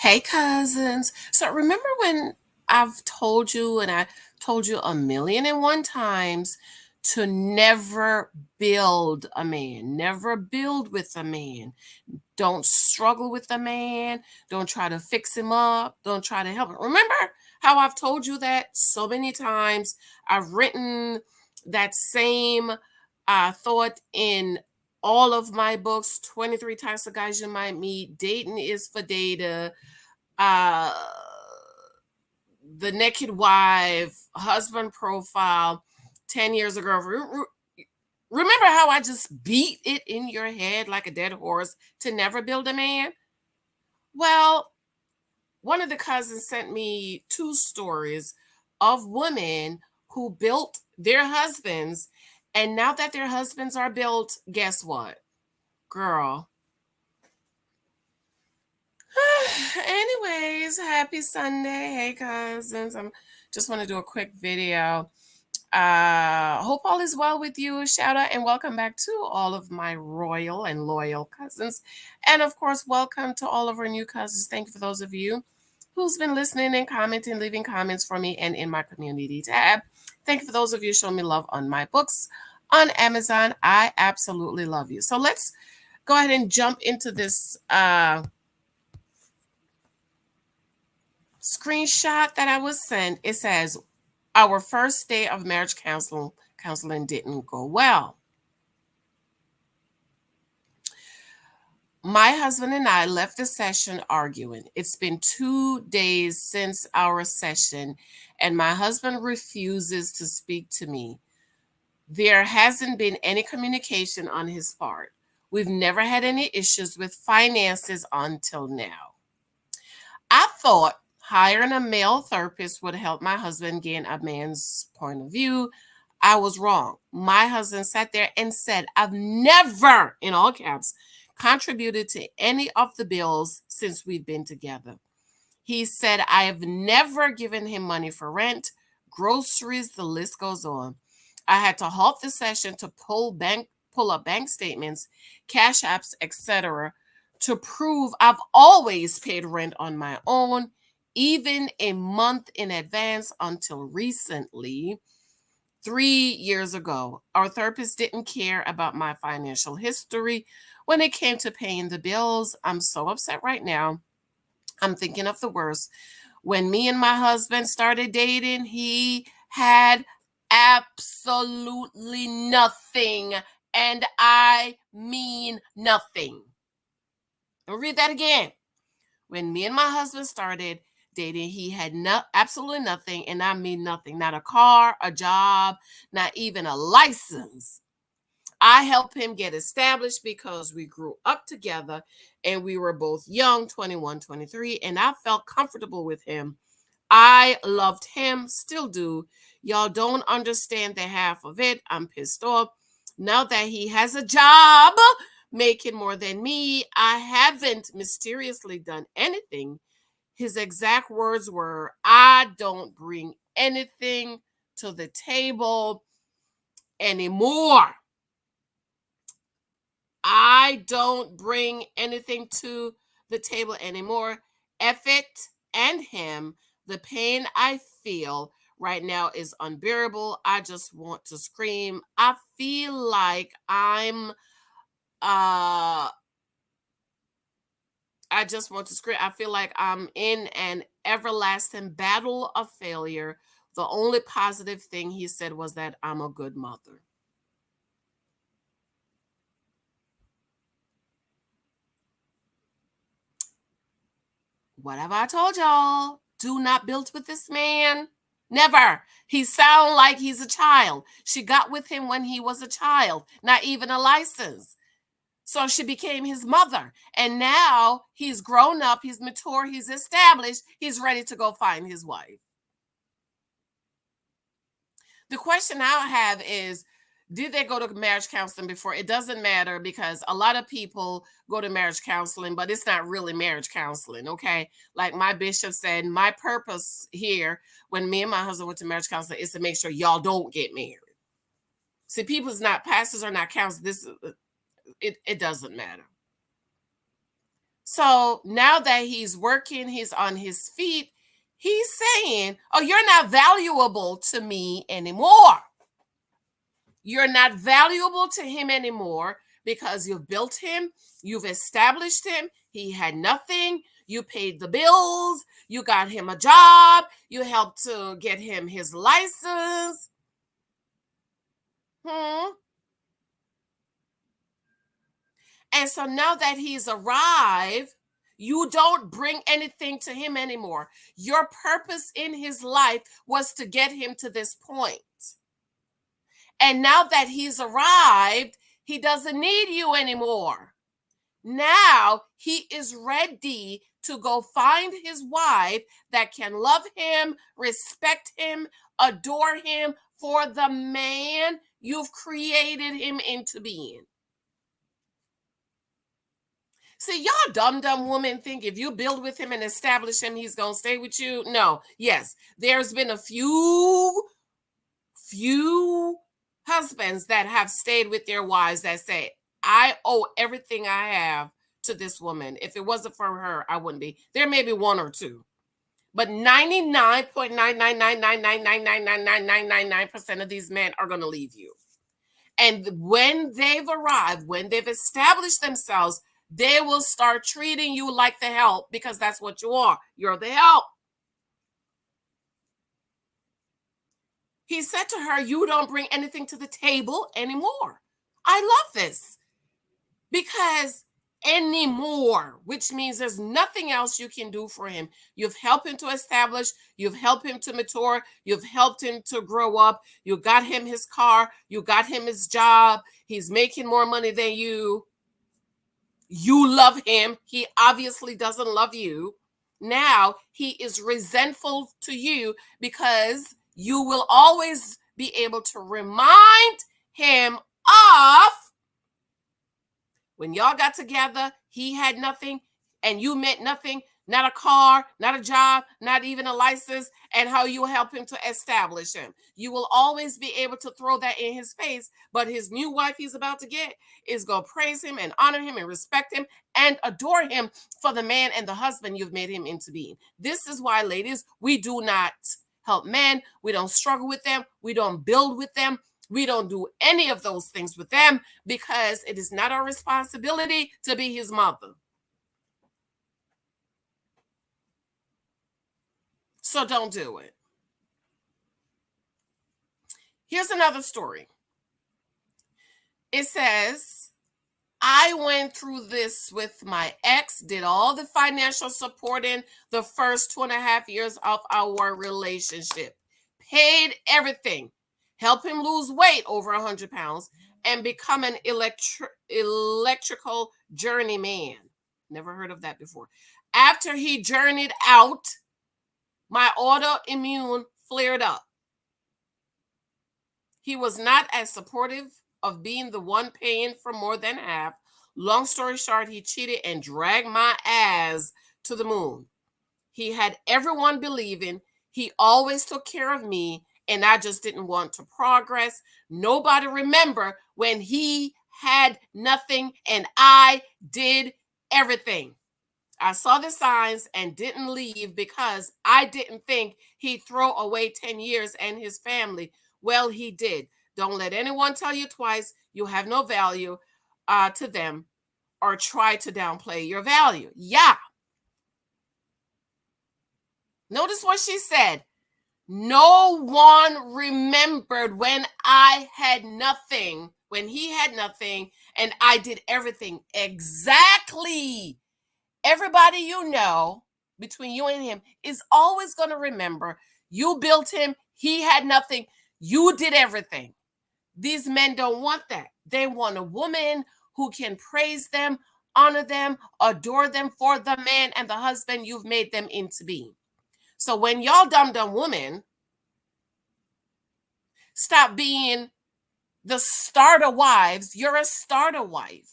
Hey, cousins. So remember when I've told you, and I told you a million and one times, to never build a man, never build with a man. Don't struggle with a man. Don't try to fix him up. Don't try to help him. Remember how I've told you that so many times? I've written that same thought in all of my books: 23 Types of Guys You Might Meet, Dating is for Data, uh the Naked Wife, Husband Profile, 10 years ago. Remember how I just beat it in your head like a dead horse to never build a man? Well, one of the cousins sent me two stories of women who built their husbands, and now that their husbands are built, guess what? Girl. Anyways, happy Sunday. Hey, cousins. I'm just want to do a quick video. Hope all is well with you. Shout out and welcome back to all of my royal and loyal cousins. And of course, welcome to all of our new cousins. Thank you for those of you who's been listening and commenting, leaving comments for me and in my community tab. Thank you for those of you showing me love on my books on Amazon. I absolutely love you. So let's go ahead and jump into this screenshot that I was sent. It says, our first day of marriage counseling didn't go well. My husband and I left the session arguing. It's been 2 days since our session, and my husband refuses to speak to me. There hasn't been any communication on his part. We've never had any issues with finances until now. I thought hiring a male therapist would help my husband gain a man's point of view. I was wrong. My husband sat there and said, I've never, in all caps, contributed to any of the bills since we've been together. He said, I have never given him money for rent, groceries, the list goes on. I had to halt the session to pull up bank statements, cash apps, etc., to prove I've always paid rent on my own, even a month in advance until recently. 3 years ago, our therapist didn't care about my financial history when it came to paying the bills. I'm so upset right now. I'm thinking of the worst. When me and my husband started dating, he had absolutely nothing. And I mean nothing. I'll read that again. When me and my husband started dating, he had absolutely nothing, and I mean nothing. Not a car, a job, not even a license. I helped him get established because we grew up together and we were both young, 21, 23, and I felt comfortable with him. I loved him, still do. Y'all don't understand the half of it. I'm pissed off. Now that he has a job making more than me, I haven't mysteriously done anything. His exact words were, I don't bring anything to the table anymore. I don't bring anything to the table anymore. F it and him. The pain I feel right now is unbearable. I just want to scream. I feel like uh I just want to scream. I feel like I'm in an everlasting battle of failure. The only positive thing he said was that I'm a good mother. What have I told y'all? Do not build with this man. Never. He sound like he's a child. She got with him when he was a child, not even a license. So she became his mother. And now he's grown up, he's mature, he's established, he's ready to go find his wife. The question I have is, did they go to marriage counseling before? It doesn't matter because a lot of people go to marriage counseling, but it's not really marriage counseling, okay? Like my bishop said, my purpose here when me and my husband went to marriage counseling is to make sure y'all don't get married. See, people's not, pastors are not counselors. It doesn't matter. So now that he's working, he's on his feet, he's saying, oh, you're not valuable to me anymore. You're not valuable to him anymore because you've built him, you've established him. He had nothing. You paid the bills, you got him a job, you helped to get him his license. And so now that he's arrived, you don't bring anything to him anymore. Your purpose in his life was to get him to this point. And now that he's arrived, he doesn't need you anymore. Now he is ready to go find his wife that can love him, respect him, adore him for the man you've created him into being. See, y'all dumb women think if you build with him and establish him, he's going to stay with you. No. Yes, there's been a few husbands that have stayed with their wives that say, I owe everything I have to this woman. If it wasn't for her, I wouldn't be. There may be one or two. But 99.99999999999% of these men are going to leave you. And when they've arrived, when they've established themselves, they will start treating you like the help because that's what you are. You're the help. He said to her, you don't bring anything to the table anymore. I love this because anymore, which means there's nothing else you can do for him. You've helped him to establish, you've helped him to mature, you've helped him to grow up, you got him his car, you got him his job, he's making more money than you. You love him. He obviously doesn't love you. Now he is resentful to you because you will always be able to remind him of when y'all got together, he had nothing and you meant nothing, not a car, not a job, not even a license, and how you help him to establish him. You will always be able to throw that in his face, but his new wife he's about to get is going to praise him and honor him and respect him and adore him for the man and the husband you've made him into being. This is why, ladies, we do not help men. We don't struggle with them. We don't build with them. We don't do any of those things with them because it is not our responsibility to be his mother. So don't do it. Here's another story. It says, I went through this with my ex, did all the financial support in the first 2.5 years of our relationship, paid everything, helped him lose weight over 100 pounds, and become an electrical journeyman. Never heard of that before. After he journeyed out, my autoimmune flared up. He was not as supportive of being the one paying for more than half. Long story short, he cheated and dragged my ass to the moon. He had everyone believing he always took care of me, and I just didn't want to progress. Nobody remember when he had nothing and I did everything. I saw the signs and didn't leave because I didn't think he'd throw away 10 years and his family. Well, he did. Don't let anyone tell you twice you have no value to them or try to downplay your value. Yeah. Notice what she said. No one remembered when I had nothing, when he had nothing, and I did everything. Exactly. Everybody you know between you and him is always going to remember you built him, he had nothing, you did everything. These men don't want that. They want a woman who can praise them, honor them, adore them for the man and the husband you've made them into being. So when y'all dumb women stop being the starter wives, you're a starter wife.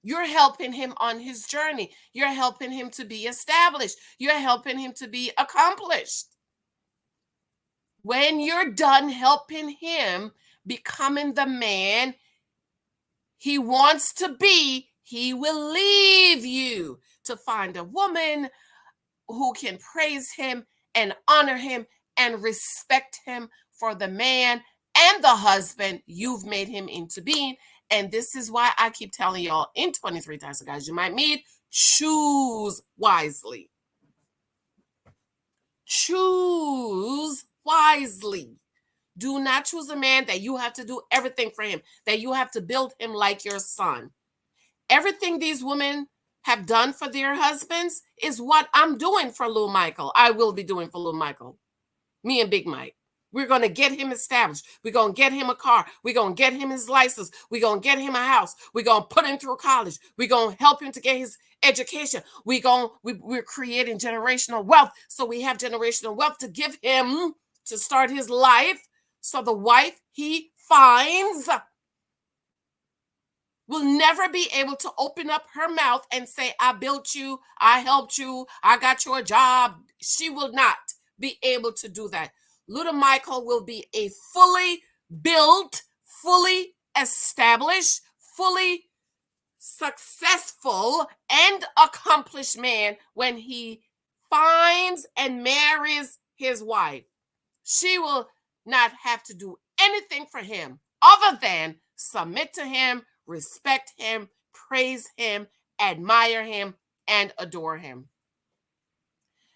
You're helping him on his journey. You're helping him to be established. You're helping him to be accomplished. When you're done helping him becoming the man he wants to be, he will leave you to find a woman who can praise him and honor him and respect him for the man and the husband you've made him into being. And this is why I keep telling y'all in 23 Types of Guys You Might Meet, choose wisely. Choose wisely. Do not choose a man that you have to do everything for him, that you have to build him like your son. Everything these women have done for their husbands is what I'm doing for Lil Michael. I will be doing for Lil Michael. Me and Big Mike. We're going to get him established. We're going to get him a car. We're going to get him his license. We're going to get him a house. We're going to put him through college. We're going to help him to get his education. We're creating generational wealth. So we have generational wealth to give him to start his life. So the wife he finds will never be able to open up her mouth and say, I built you, I helped you, I got you a job. She will not be able to do that. Little Michael will be a fully built, fully established, fully successful and accomplished man when he finds and marries his wife. She will not have to do anything for him other than submit to him, respect him, praise him, admire him, and adore him.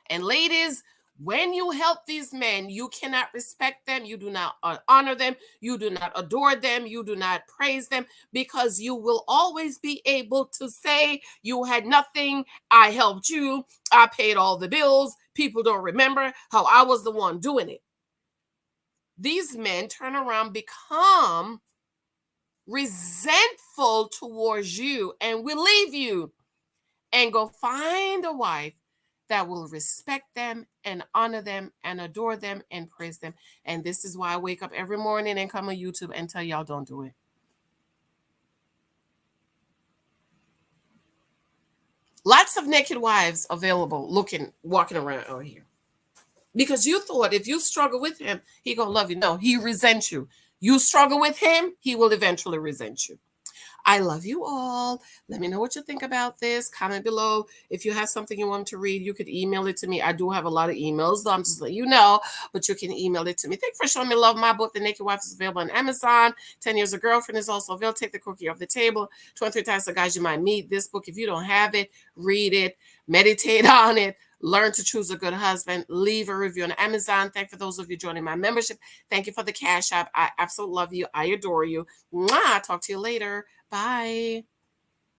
And ladies, when you help these men, you cannot respect them, you do not honor them, you do not adore them, you do not praise them, because you will always be able to say, you had nothing, I helped you, I paid all the bills, people don't remember how I was the one doing it. These men turn around, become resentful towards you, and will leave you and go find a wife that will respect them and honor them and adore them and praise them. And this is why I wake up every morning and come on YouTube and tell y'all don't do it. Lots of naked wives available walking around out here. Because you thought if you struggle with him, he gonna love you. No, he resents you. You struggle with him, he will eventually resent you. I love you all. Let me know what you think about this. Comment below. If you have something you want to read, you could email it to me. I do have a lot of emails, though I'm just letting you know, but you can email it to me. Thank you for showing me love. My book, The Naked Wife, is available on Amazon. 10 Years a Girlfriend is also available. Take the cookie off the table. 23 Types of Guys You Might Meet. This book, if you don't have it, read it, meditate on it. Learn to choose a good husband. Leave a review on Amazon. Thank you for those of you joining my membership. Thank you for the Cash App. I absolutely love you. I adore you. Mwah. Talk to you later. Bye.